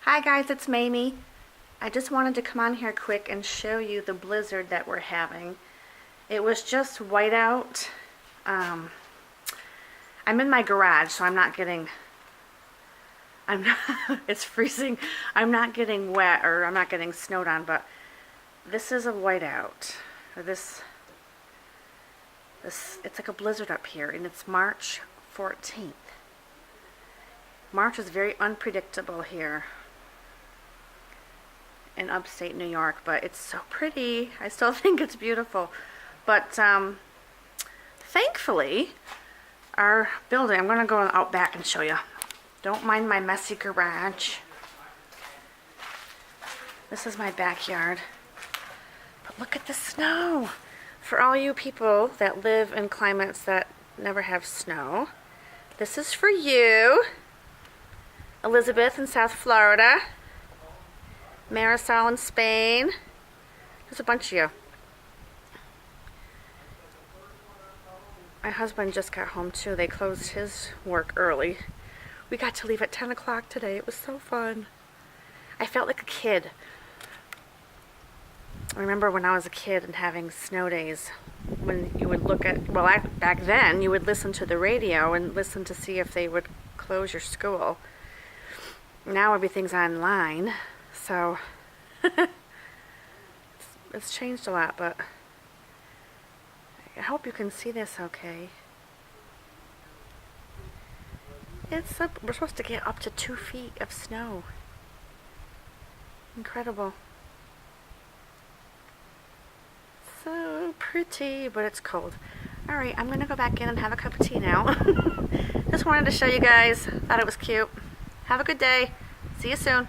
Hi guys, it's Mamie. I just wanted to come on here quick and show you the blizzard that we're having. It was just white out. I'm in my garage, so I'm not getting, it's freezing. I'm not getting wet or I'm not getting snowed on, but this is a whiteout. It's like a blizzard up here, and it's March 14th. March is very unpredictable here in upstate New York, but it's so pretty. I still think it's beautiful. But thankfully, our building, I'm going to go out back and show you. Don't mind my messy garage. This is my backyard. But look at the snow. For all you people that live in climates that never have snow, this is for you. Elizabeth in South Florida. Marisol in Spain. There's a bunch of you. My husband just got home too. They closed his work early. We got to leave at 10 o'clock today. It was so fun. I felt like a kid. I remember when I was a kid and having snow days, when you would look at, back then you would listen to the radio and listen to see if they would close your school. Now everything's online, so it's changed a lot, but I hope you can see this okay. We're supposed to get up to 2 feet of snow. Incredible. So pretty, but it's cold. Alright, I'm gonna go back in and have a cup of tea now. Just wanted to show you guys. Thought it was cute. Have a good day. See you soon.